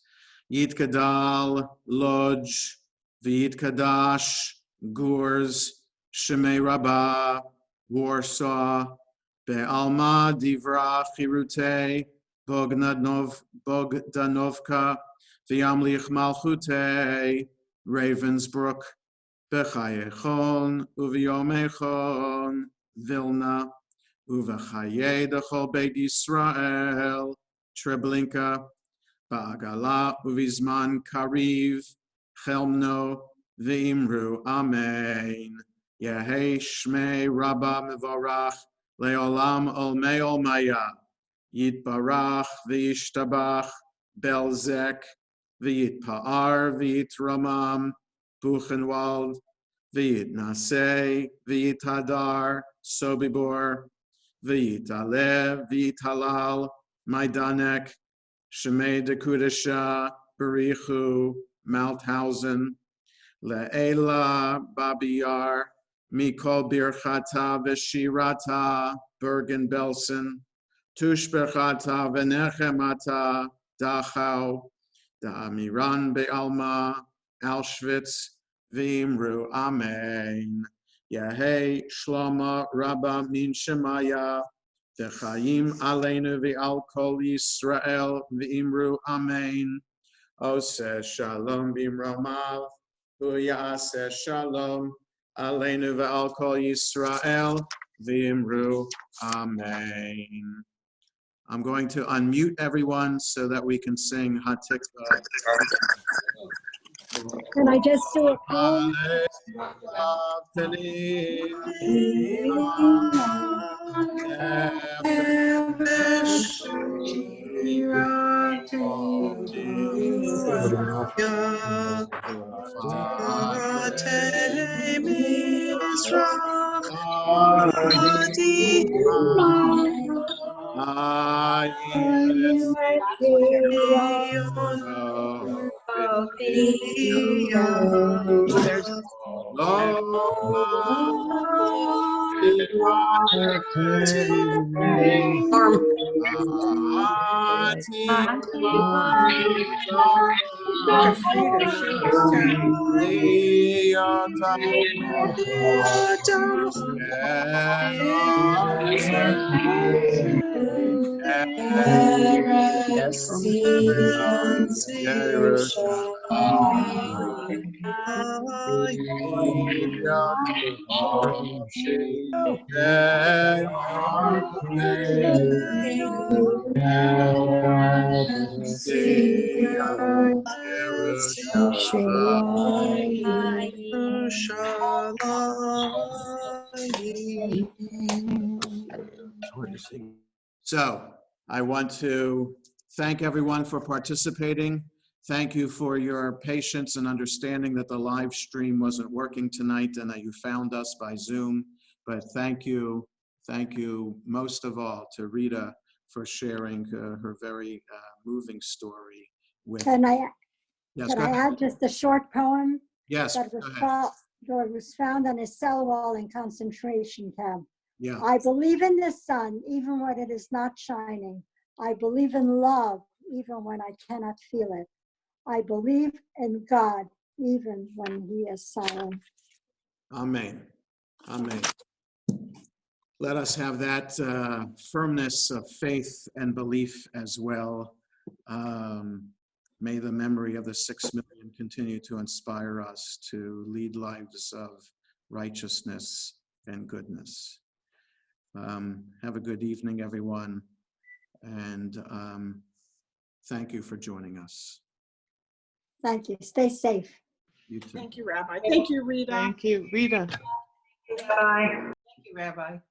Yit Gadal, Lodz, V'yit Kadash, Gurs, Shemei Rabbah, Warsaw, Be'alma, Divra, Chirute, Bogdanovka, V'yamlich Malchute, Ravensbrook, Bechayechon, Uviyomechon, Vilna, Uvachaye, Dechol Beit Yisrael, Treblinka, Ba'agala, Uvizman Kariv, Chelmno, V'imru, Amen. Yehei Shmei Rabba Mevorach, Leolam Olmei Olmaya, Yitbarach, V'yishtabach, Belzek, V'yitpa'ar, V'yitramam, Buchenwald, V'yitnaseh, V'yitadar, Sobibor, V'yitalev, V'yitalal, Maidanek, Shemei Dekudesha, Berichu, Malthausen, Le'ela, Babiyar, Mikol Birchata, V'shirata, Bergen-Belsen, Tushberchata, V'nechemata, Dachau, Da'amiran Be'alma, Auschwitz, V'imru, Amen. Yehei Shloma Rabba Min Shemaya, V'chaim Aleinu V'al Kol Yisrael, V'imru, Amen. Oseh Shalom B'imromav, V'yaseh Shalom, Aleinu V'al Kol Yisrael, V'imru, Amen. I'm going to unmute everyone so that we can sing HaTikva. Can I just do a poem? Look at Rita, she was So I want to thank everyone for participating. Thank you for your patience and understanding that the live stream wasn't working tonight and that you found us by Zoom. But thank you most of all to Rita for sharing her very moving story with. Can I Yes, can go I ahead. add just a short poem Yes, that go ahead. was found on a cell wall in concentration camp? Yeah. I believe in the sun, even when it is not shining. I believe in love, even when I cannot feel it. I believe in God, even when he is silent. Amen. Amen. Let us have that firmness of faith and belief as well. May the memory of the 6 million continue to inspire us to lead lives of righteousness and goodness. Have a good evening, everyone, and thank you for joining us. Thank you. Stay safe. You too. Thank you, Rabbi. Thank you, Rita. Thank you, Rita. Bye. Thank you, Rabbi. Thank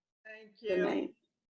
you. Good night.